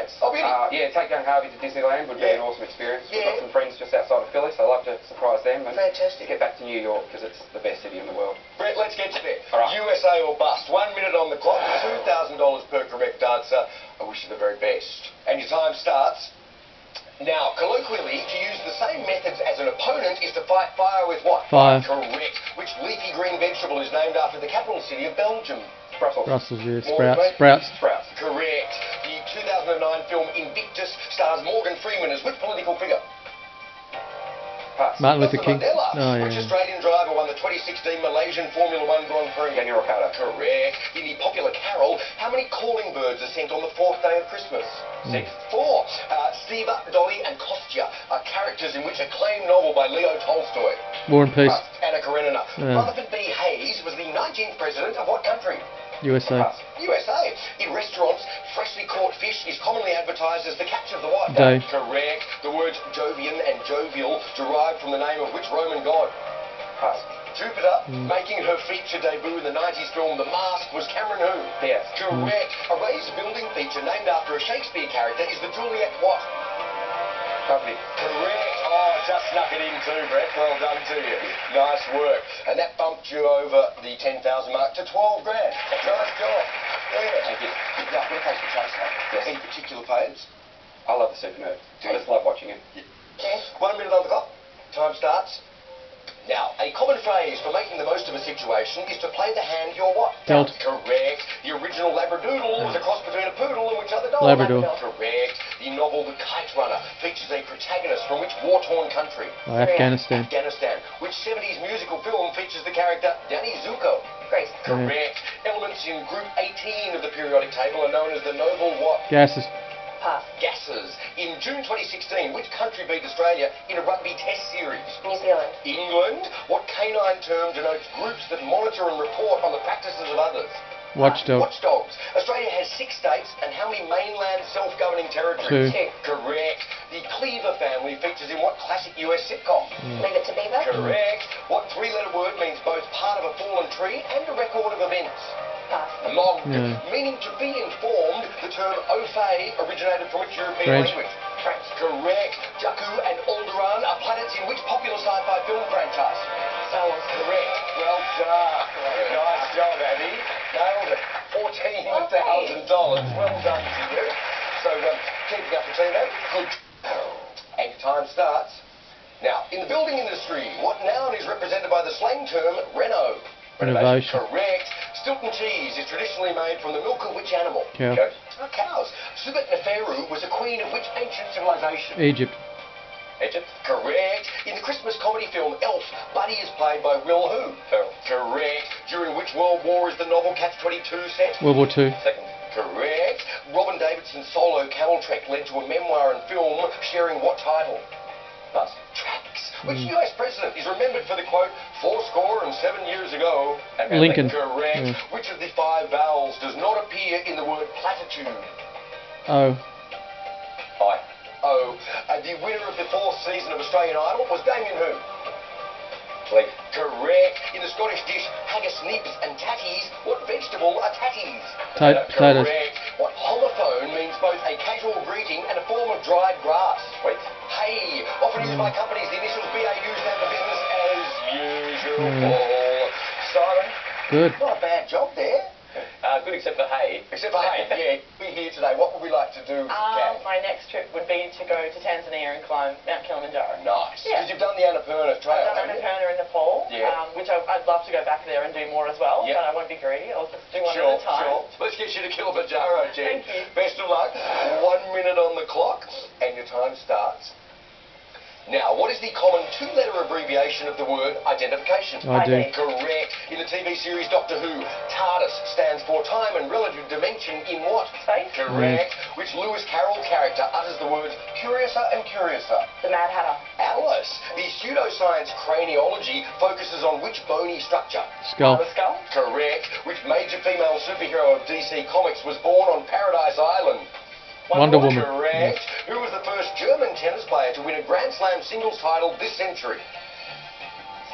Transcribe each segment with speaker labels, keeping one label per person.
Speaker 1: mates.
Speaker 2: Oh, really?
Speaker 1: Yeah, take young Harvey to Disneyland would be an awesome experience. We've got some friends just outside of Philly, so I'd love to surprise them and get back to New York because it's the best city in the world.
Speaker 2: Brett, let's get to there.
Speaker 1: All right.
Speaker 2: USA or bust. 1 minute on the clock, $2,000 per correct answer. I wish you the very best. And your time starts now. Colloquially, to use the same methods as an opponent is to fight fire with what?
Speaker 3: Fire.
Speaker 2: Correct. Which leafy green vegetable is named after the capital city of Belgium?
Speaker 1: Brussels.
Speaker 3: Brussels, yeah.
Speaker 2: Sprouts.
Speaker 3: Sprouts.
Speaker 2: Correct. The 2009 film Invictus stars Morgan Freeman as which political figure?
Speaker 1: Pass.
Speaker 3: Martin Luther King.
Speaker 2: Mandela.
Speaker 3: Oh, yeah.
Speaker 2: Which Australian driver won the 2016 Malaysian Formula 1 Grand Prix?
Speaker 1: Daniel Ricciardo.
Speaker 2: Correct. In the popular carol, how many calling birds are sent on the 4th day of Christmas?
Speaker 1: 6.
Speaker 2: 4. Steva, Dolly and Kostya are characters in which acclaimed novel by Leo Tolstoy?
Speaker 3: War and Peace.
Speaker 2: Anna Karenina.
Speaker 3: Yeah.
Speaker 2: Rutherford B. Hayes was the 19th president of what country?
Speaker 3: USA.
Speaker 1: Pass.
Speaker 2: USA. In restaurants, freshly caught fish is commonly advertised as the catch of the what?
Speaker 3: Day.
Speaker 2: Correct. The words Jovian and jovial derived from the name of which Roman god?
Speaker 1: Pass.
Speaker 2: Jupiter, making her feature debut in the 90s film The Mask, was Cameron who?
Speaker 1: Yes.
Speaker 2: Correct. A raised building feature named after a Shakespeare character is the Juliet what?
Speaker 1: Company.
Speaker 2: Correct. Oh, just snuck it in too, Brett. Well done to you. Nice work. And that bumped you over the 10,000 mark to 12 grand. Nice job. Yeah.
Speaker 1: Thank you.
Speaker 2: Now, I'm going to play some chase now.
Speaker 1: Yes.
Speaker 2: Any particular players?
Speaker 1: I love the SuperNerd. I just love watching it.
Speaker 2: 1 minute on the clock. Time starts. Now, a common phrase for making the most of a situation is to play the hand you're what?
Speaker 3: Dealt.
Speaker 2: Correct. The original Labradoodle was a cross between a poodle and which other dog?
Speaker 3: Labrador.
Speaker 2: Correct. The novel The Kite Runner features a protagonist from which war-torn country?
Speaker 3: Afghanistan.
Speaker 2: Afghanistan. Which 70s musical film features the character Danny Zuko? Great. Correct. Elements in Group 18 of the periodic table are known as the noble what?
Speaker 3: Gases.
Speaker 2: Gases. In June 2016, which country beat Australia in a rugby test series?
Speaker 4: New Zealand.
Speaker 2: England. What canine term denotes groups that monitor and report on the practices of others?
Speaker 3: Watchdog.
Speaker 2: Watchdogs. Australia has 6 states and how many mainland self-governing territories?
Speaker 3: 2.
Speaker 2: Correct. The Cleaver family features in what classic US sitcom?
Speaker 4: Leave it to Beaver.
Speaker 2: Correct. What 3-letter word means both part of a fallen tree and a record of events?
Speaker 4: Pass.
Speaker 2: Log.
Speaker 3: Yeah.
Speaker 2: Meaning to be informed, the term au fait originated from which European
Speaker 3: French.
Speaker 2: language?
Speaker 4: French.
Speaker 2: Correct. Jakku and Alderaan are planets in which popular sci-fi film franchise?
Speaker 4: Star Wars.
Speaker 2: Correct. Well done. Nice job, Abby. Nailed it. $14,000. Well done to you. So, keeping up the team, Abby. Good. And your time starts. Now, in the building industry, what noun is represented by the slang term reno?
Speaker 3: Renovation.
Speaker 2: Correct. Stilton cheese is traditionally made from the milk of which animal?
Speaker 3: Cow.
Speaker 2: Cows. Subet Neferu was a queen of which ancient civilization?
Speaker 3: Egypt.
Speaker 1: Egypt.
Speaker 2: Correct. In the Christmas comedy film Elf, Buddy is played by Will who?
Speaker 1: Ferrell.
Speaker 2: Correct. During which World War is the novel Catch-22 set?
Speaker 3: World War II.
Speaker 1: Second.
Speaker 2: Correct. Robin Davidson's solo camel trek led to a memoir and film sharing what title?
Speaker 1: Pass.
Speaker 2: Tracks. Which US president is remembered for the quote, 7 years ago?
Speaker 3: Lincoln.
Speaker 2: Correct. Which of the 5 vowels does not appear in the word platitude?
Speaker 3: Oh.
Speaker 1: I.
Speaker 2: Oh. The winner of the 4th season of Australian Idol was Damien who?
Speaker 1: Leaf.
Speaker 2: Correct. In the Scottish dish haggis, nibs and tatties, what vegetable are tatties?
Speaker 3: Potatoes.
Speaker 2: Correct. What homophone means both a casual greeting and a form of dried grass?
Speaker 1: Wait.
Speaker 2: Hey, often used by companies, the initials BAU stand for business as usual. Simon,
Speaker 3: Good.
Speaker 2: not a bad job there.
Speaker 1: Good except for hay.
Speaker 2: Except for hey, yeah, we're here today. What would we like to do, Kat?
Speaker 4: My next trip would be to go to Tanzania and climb Mount Kilimanjaro.
Speaker 2: Nice.
Speaker 4: Yeah.
Speaker 2: Because you've done the Annapurna Trail,
Speaker 4: I've done
Speaker 2: haven't you?
Speaker 4: Annapurna in Nepal,
Speaker 2: Yeah.
Speaker 4: which I'd love to go back there and do more as well,
Speaker 2: Yeah.
Speaker 4: but I won't be greedy. I'll just do one
Speaker 2: Sure,
Speaker 4: at a time.
Speaker 2: sure. Let's get you to Kilimanjaro, Jen.
Speaker 4: Thank you.
Speaker 2: Best of luck. 1 minute on the clock, and your time starts. Now, what is the common 2-letter abbreviation of the word identification?
Speaker 3: ID.
Speaker 2: Correct. In the TV series Doctor Who, TARDIS stands for time and relative dimension in what?
Speaker 4: Space.
Speaker 2: Correct. Which Lewis Carroll character utters the words curiouser and curiouser?
Speaker 4: The Mad Hatter.
Speaker 2: Alice. The pseudoscience craniology focuses on which bony structure?
Speaker 3: Skull.
Speaker 4: The skull.
Speaker 2: Correct. Which major female superhero of DC Comics was born on Paradise Island?
Speaker 3: Wonder Woman.
Speaker 2: Correct. Who was the first German tennis player to win a Grand Slam singles title this century?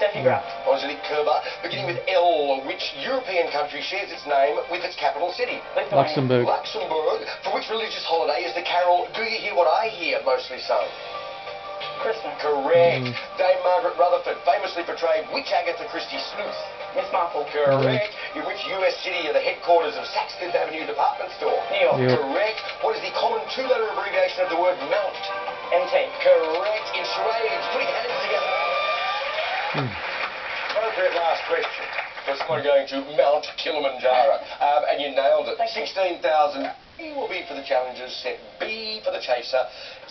Speaker 4: Steffi Graf.
Speaker 2: Angelique Kerber. Beginning with L, which European country shares its name with its capital city?
Speaker 3: Luxembourg.
Speaker 2: Luxembourg. For which religious holiday is the carol Do You Hear What I Hear mostly sung?
Speaker 4: Christmas.
Speaker 2: Correct. Dame Margaret Rutherford famously portrayed which Agatha Christie sleuth?
Speaker 4: Miss Marple.
Speaker 2: Correct. In which US city are the headquarters of Saks Fifth Avenue department store?
Speaker 4: New York.
Speaker 3: Yep.
Speaker 2: Correct. What is the common two-letter abbreviation of the word mount?
Speaker 4: MT.
Speaker 2: Correct. In charades, put your hands together. Appropriate last question. For someone going to Mount Kilimanjaro. And you nailed it. 16,000. E will be for the challengers, set B for the chaser.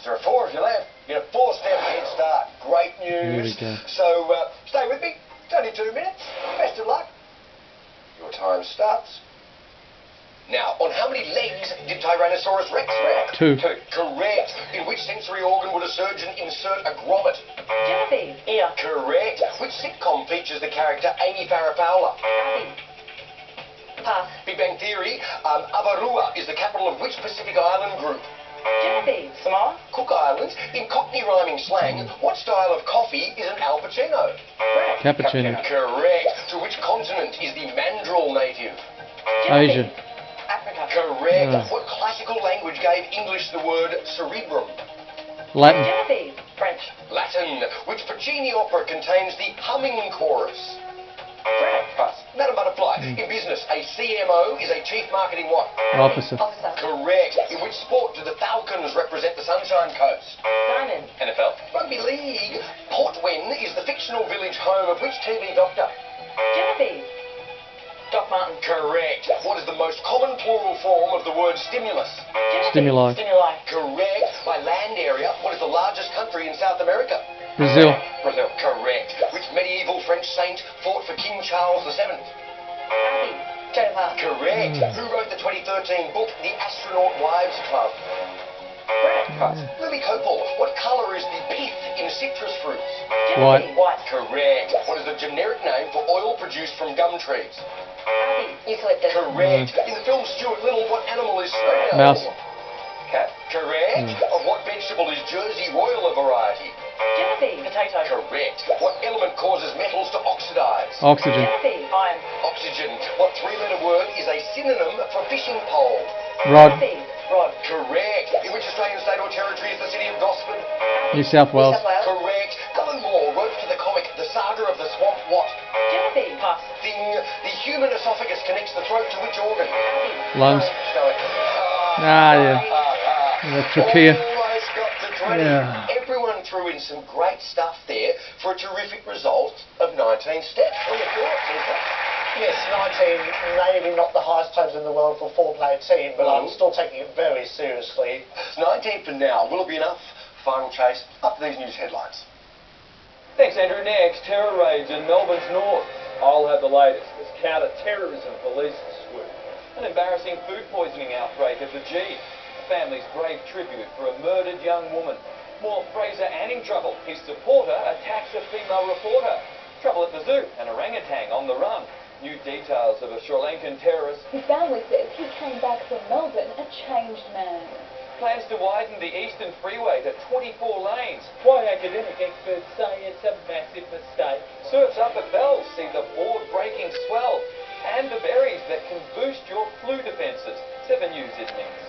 Speaker 2: There are 4 if you left. You get a 4-step head start. Great news.
Speaker 3: Here we go.
Speaker 2: So stay with me. It's only 2 minutes. Best of luck. Your time starts. Now, on how many legs did Tyrannosaurus Rex stand?
Speaker 3: 2.
Speaker 2: Correct. In which sensory organ would a surgeon insert a grommet?
Speaker 4: Genevieve. Ear.
Speaker 2: Correct. Which sitcom features the character Amy Farrah Fowler?
Speaker 4: Abby. Pass.
Speaker 2: Big Bang Theory. Avarua is the capital of which Pacific Island group?
Speaker 4: Genevieve. Samoa.
Speaker 2: Cook Islands. In Cockney rhyming slang, what style of coffee is an Alpacino?
Speaker 3: Cappuccino.
Speaker 2: Correct. To which continent is the mandrill native?
Speaker 3: Asia.
Speaker 4: Africa.
Speaker 2: Correct. What classical language gave English the word cerebrum?
Speaker 3: Latin.
Speaker 4: Genevieve. French.
Speaker 2: Latin. Which Puccini opera contains the humming chorus?
Speaker 4: Brad.
Speaker 2: Madam Butterfly. In business, a CMO is a chief marketing what?
Speaker 3: Officer.
Speaker 4: Officer.
Speaker 2: Correct. In which sport do the Falcons represent the Sunshine Coast?
Speaker 4: Diamond.
Speaker 2: NFL. Rugby League. Portwen is the fictional village home of which TV doctor?
Speaker 4: Genevieve. Doc Martin.
Speaker 2: Correct. What is the most common plural form of the word stimulus?
Speaker 4: Genevieve.
Speaker 3: Stimuli.
Speaker 4: Stimuli.
Speaker 2: Correct. By land area, what is the largest country in South America?
Speaker 3: Brazil.
Speaker 2: Brazil. Correct. Which medieval French saint fought for King Charles VII?
Speaker 4: Abby. Joan of Arc.
Speaker 2: Correct. Who wrote the 2013 book The Astronaut Wives Club?
Speaker 4: Brad.
Speaker 2: Lily Copel. What colour is the pith in citrus fruits?
Speaker 3: White.
Speaker 4: Genevieve. White.
Speaker 2: Correct. What is the generic name for oil produced from gum trees?
Speaker 4: Abby. Eucalyptus.
Speaker 2: Correct. In the film Stuart Little, what animal is snail?
Speaker 3: Mouse.
Speaker 2: Cat. Correct. Of what vegetable is Jersey Royal a variety?
Speaker 4: Genevieve. Potato.
Speaker 2: Correct. What element causes metals to oxidize?
Speaker 3: Oxygen.
Speaker 4: Genevieve. Iron.
Speaker 2: Oxygen. What 3-letter word is a synonym for fishing pole?
Speaker 3: Rod.
Speaker 4: Genevieve. Rod.
Speaker 2: Correct. In which Australian state or territory is the city of Gosford?
Speaker 3: New South Wales.
Speaker 4: New South Wales.
Speaker 2: Correct. Alan Moore wrote for the comic The Saga of the Swamp what?
Speaker 4: Genevieve. Pass.
Speaker 2: Thing. The human esophagus connects the throat to which organ?
Speaker 4: Abby.
Speaker 3: Lungs.
Speaker 2: Stomach.
Speaker 3: The trachea.
Speaker 2: Almost got to 20.
Speaker 3: Yeah.
Speaker 2: Everyone threw in some great stuff there for a terrific result of 19 steps. What are your thoughts, Lisa?
Speaker 5: Yes, 19, maybe not the highest total in the world for a 4-player team, but I'm still taking it very seriously.
Speaker 2: It's 19 for now. Will it be enough? Final chase up to these news headlines.
Speaker 6: Thanks, Andrew. Next, terror raids in Melbourne's north. I'll have the latest as counter-terrorism police swoop. An embarrassing food poisoning outbreak at the G. A family's brave tribute for a murdered young woman. More Fraser Anning trouble. His supporter attacks a female reporter. Trouble at the zoo. An orangutan on the run. New details of a Sri Lankan terrorist.
Speaker 7: His family says he came back from Melbourne a changed man.
Speaker 6: Plans to widen the Eastern Freeway to 24 lanes.
Speaker 8: Why academic experts say it's a massive mistake.
Speaker 6: Surfs up at Bells see the board-breaking swell. And the berries that can boost your flu defences. 7 News is next.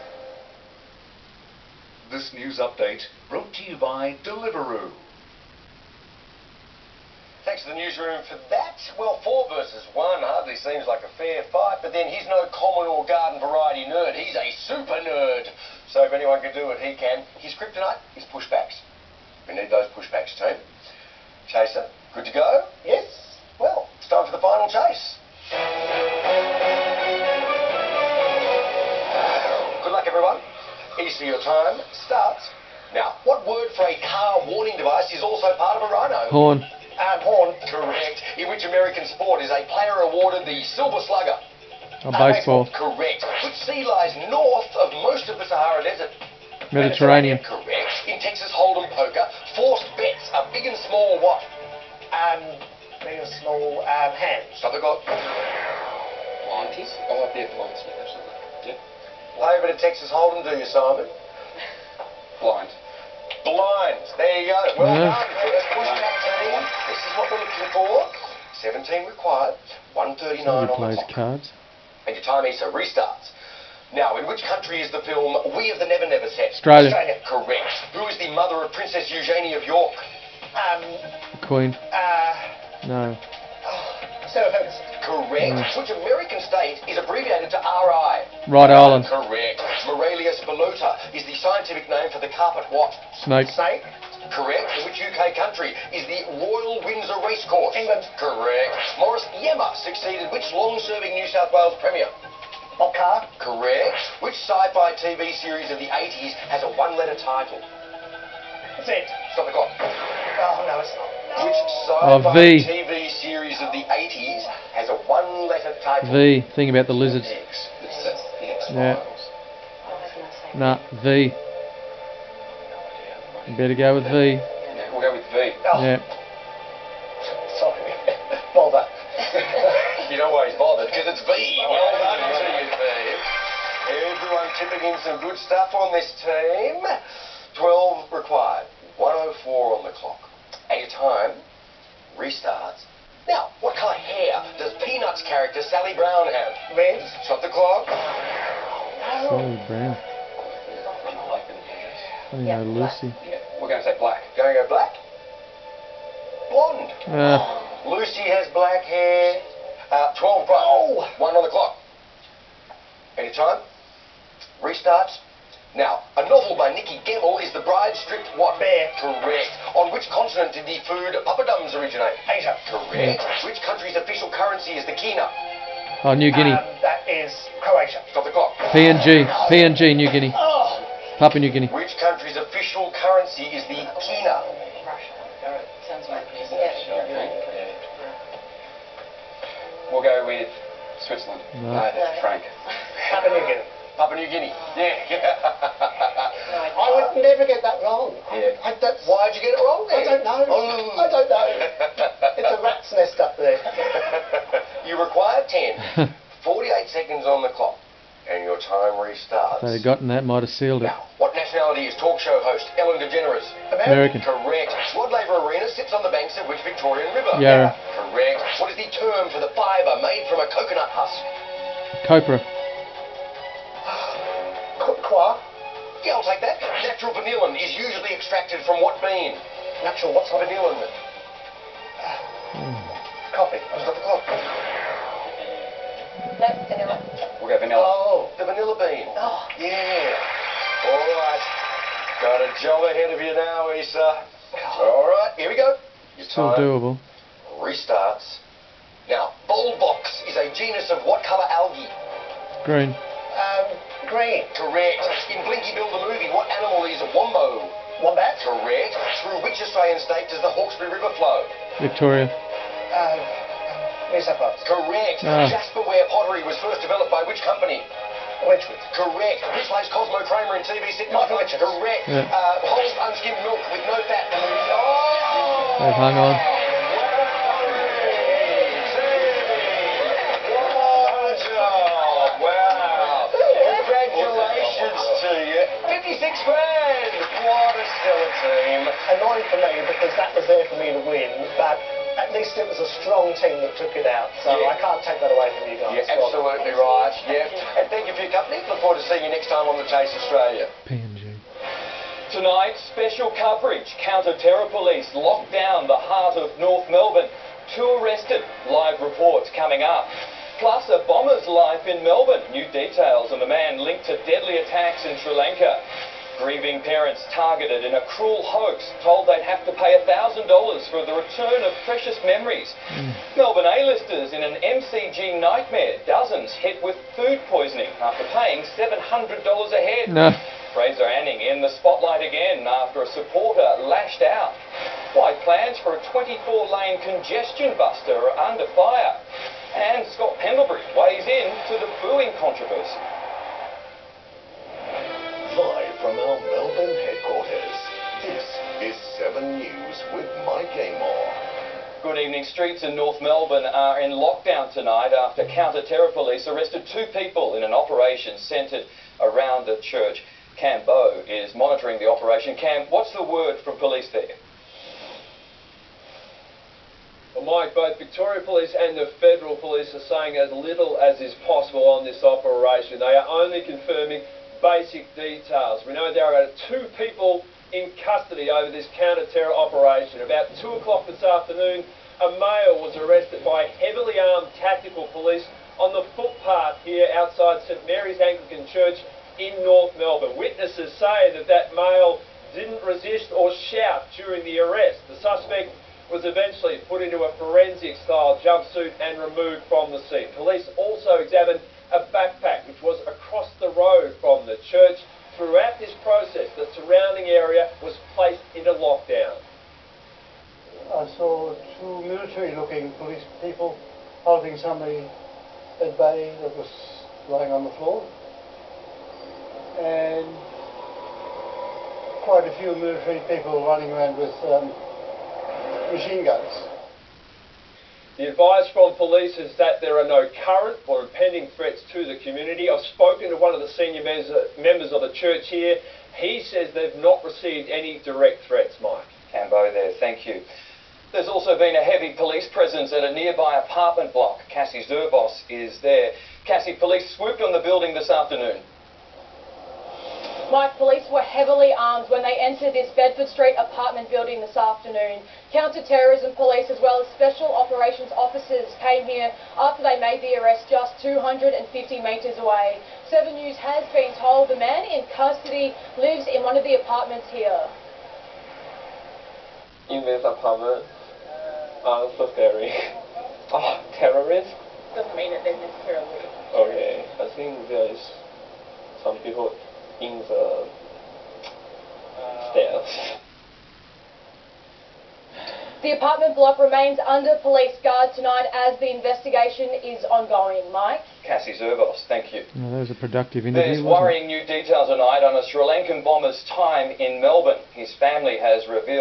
Speaker 9: This news update brought to you by Deliveroo.
Speaker 2: Thanks to the newsroom for that. Well, 4 versus 1 hardly seems like a fair fight, but then he's no common or garden variety nerd. He's a super nerd. So if anyone can do it, he can. His kryptonite is pushbacks. We need those pushbacks, team. Chaser, good to go?
Speaker 5: Yes.
Speaker 2: Well, it's time for the final chase. Good luck, everyone. Easy your time starts. Now, what word for a car warning device is also part of a rhino?
Speaker 3: Horn.
Speaker 5: Horn.
Speaker 2: Correct. In which American sport is a player awarded the Silver Slugger?
Speaker 3: Baseball.
Speaker 2: Correct. Which sea lies north of most of the Sahara Desert?
Speaker 3: Mediterranean.
Speaker 2: Correct. In Texas Hold'em poker, forced bets are big and small what?
Speaker 5: Big and small hands.
Speaker 2: Stop the clock.
Speaker 1: Blindies? Oh, they're blinds, absolutely. Yep.
Speaker 2: Play a bit of Texas Hold'em, do you, Simon?
Speaker 1: Blind.
Speaker 2: Blinds. There you go. Well
Speaker 3: Yeah.
Speaker 2: done. Let's push that team. This is what we're looking for. 17 required. 1:39
Speaker 3: Somebody
Speaker 2: on the
Speaker 3: plays
Speaker 2: clock.
Speaker 3: cards.
Speaker 2: And your time, Issa, restarts. Now, in which country is the film We of the Never Never set?
Speaker 3: Australia.
Speaker 2: Correct. Who is the mother of Princess Eugenie of York?
Speaker 3: The Queen. No.
Speaker 2: Sarah Ferguson. Correct. Which American state is abbreviated to RI?
Speaker 3: Rhode Island.
Speaker 2: Correct. Moralia spilota is the scientific name for the carpet what?
Speaker 3: Snake.
Speaker 2: Snake. Correct. In which UK country is the Royal Windsor Racecourse? England. Correct. Maurice Yema succeeded which long-serving New South Wales Premier? Bob Carr. Correct. Which sci-fi TV series of the 80s has a one-letter title? That's it. Stop the clock. Oh, no, it's not. Which sci-fi
Speaker 3: V.
Speaker 2: TV series of the 80s has a one-letter title?
Speaker 3: V. Thing about the lizards.
Speaker 1: X. It's the X-Files.
Speaker 3: Yeah. Nah, V. You better go with V.
Speaker 1: Yeah, we'll go with V.
Speaker 2: Oh,
Speaker 3: Yeah.
Speaker 2: sorry. Bother. You know why he's bothered? Because it's V. Well done to you, team. Everyone tipping in some good stuff on this team. 12 required. 1:04 on the clock. And your time restarts. Now, what colour hair does Peanuts character Sally Brown have? Red. Stop the clock.
Speaker 3: Sally Brown. I don't know Lucy.
Speaker 1: Yeah, we're going to say black.
Speaker 2: Going to go black? Blonde. Lucy has black hair. 12 o'clock. Oh! 1 on the clock. Any time? Restarts. Now, a novel by Nicky Gemmell is The Bride Stripped what? Bear. Correct. On which continent did the food papadums originate? Asia. Correct. Which country's official currency is the kina?
Speaker 3: Oh, New Guinea.
Speaker 2: That is Croatia. Stop the clock.
Speaker 3: PNG. PNG, New Guinea.
Speaker 2: Oh!
Speaker 3: Papua New Guinea.
Speaker 2: Which country's official currency is the kina?
Speaker 4: Russia. Sounds like music.
Speaker 1: We'll go with Switzerland.
Speaker 3: No.
Speaker 1: That's Frank.
Speaker 2: Papua New Guinea. Papua New Guinea. Yeah.
Speaker 5: I would never get that wrong.
Speaker 2: Yeah. Why'd you get it wrong then?
Speaker 5: I don't know.
Speaker 2: Oh.
Speaker 5: I don't know. It's a rat's nest up there.
Speaker 2: You require 10. 48 seconds on the clock. And your time restarts.
Speaker 3: If they'd have gotten that, might have sealed it.
Speaker 2: Now, what nationality is talk show host Ellen DeGeneres?
Speaker 3: American.
Speaker 2: Correct. What Labour Arena sits on the banks of which Victorian river?
Speaker 3: Yarra.
Speaker 2: Correct. What is the term for the fibre made from a coconut husk?
Speaker 3: Copra.
Speaker 5: Qua?
Speaker 2: Yeah, I'll take that. Natural vanillin is usually extracted from what bean?
Speaker 5: Natural what's on
Speaker 2: Vanillin.
Speaker 5: coffee?
Speaker 2: Stop the clock.
Speaker 7: No, vanilla.
Speaker 1: We'll go vanilla.
Speaker 2: Oh, the vanilla bean.
Speaker 5: Oh.
Speaker 2: Yeah. All right. Got a job ahead of you now, Issa. All right, here we go. Your
Speaker 3: Still
Speaker 2: time
Speaker 3: doable.
Speaker 2: restarts. Now, Bullbox is a genus of what colour algae?
Speaker 3: Green.
Speaker 5: Green.
Speaker 2: Correct. In Blinky Bill the movie, what animal is a wombo?
Speaker 5: Wombat?
Speaker 2: Correct. Through which Australian state does the Hawkesbury River flow?
Speaker 3: Victoria.
Speaker 5: New South Wales.
Speaker 2: Correct.
Speaker 3: Ah.
Speaker 2: Jasperware pottery was first developed by which company?
Speaker 5: Wedgwood.
Speaker 2: Correct. Who plays Cosmo Kramer in TV sitcom?
Speaker 5: Michael Richards.
Speaker 2: Correct.
Speaker 3: Yeah.
Speaker 2: Whole unskimmed milk with no fat. Oh!
Speaker 3: They've hung on.
Speaker 2: Wow. Congratulations to you. 56 grand. What a stellar team.
Speaker 5: Annoying for me because that was there for me to win, but at least it was a strong team that took it out, so
Speaker 2: Yeah.
Speaker 5: I can't take that away from you guys.
Speaker 2: You're absolutely right. Yeah. And thank you for your company. Look forward to seeing you next time on The Taste Australia.
Speaker 3: PNG.
Speaker 6: Tonight, special coverage. Counter-terror police locked down the heart of North Melbourne. 2 arrested. Live reports coming up. Plus, a bomber's life in Melbourne. New details on the man linked to deadly attacks in Sri Lanka. Grieving parents targeted in a cruel hoax, told they'd have to pay $1,000 for the return of precious memories. Melbourne A-listers in an MCG nightmare. Dozens hit with food poisoning after paying $700 a head.
Speaker 3: No.
Speaker 6: Fraser Anning in the spotlight again after a supporter lashed out. Why plans for a 24-lane congestion buster are under fire. And Scott Pendlebury weighs in to the booing controversy.
Speaker 9: Live from our Melbourne headquarters, this is 7 News with Mike Amor.
Speaker 6: Good evening. Streets in North Melbourne are in lockdown tonight after counter-terror police arrested 2 people in an operation centred around a church. Cam Bow is monitoring the operation. Cam, what's the word from police there? Well, Mike, both Victoria Police and the Federal Police are saying as little as is possible on this operation. They are only confirming basic details. We know there are 2 people in custody over this counter-terror operation. About 2 o'clock this afternoon, a male was arrested by heavily armed tactical police on the footpath here outside St Mary's Anglican Church in North Melbourne. Witnesses say that that male didn't resist or shout during the arrest. The suspect was eventually put into a forensic-style jumpsuit and removed from the scene. Police also examined a backpack which was across the road from the church. Throughout this process, the surrounding area was placed into lockdown.
Speaker 10: I saw 2 military-looking police people holding somebody at bay that was lying on the floor, and quite a few military people running around with machine guns.
Speaker 6: The advice from police is that there are no current or impending threats to the community. I've spoken to one of the senior members of the church here. He says they've not received any direct threats, Mike.
Speaker 2: Cambo there, thank you. There's also been a heavy police presence at a nearby apartment block. Cassie Zerbos is there. Cassie, police swooped on the building this afternoon.
Speaker 11: Mike, police were heavily armed when they entered this Bedford Street apartment building this afternoon. Counter-terrorism police as well as special operations officers came here after they made the arrest just 250 metres away. 7 News has been told the man in custody lives in one of the apartments here.
Speaker 12: In this apartment, so scary. Oh, terrorists?
Speaker 4: Doesn't mean that they're necessarily.
Speaker 12: Okay, I think there is some people in the stairs.
Speaker 11: The apartment block remains under police guard tonight as the investigation is ongoing. Mike?
Speaker 2: Cassie Zerbos, thank you.
Speaker 3: No, that was a productive interview.
Speaker 2: There's
Speaker 3: wasn't it?
Speaker 2: worrying new details tonight on a Sri Lankan bomber's time in Melbourne. His family has revealed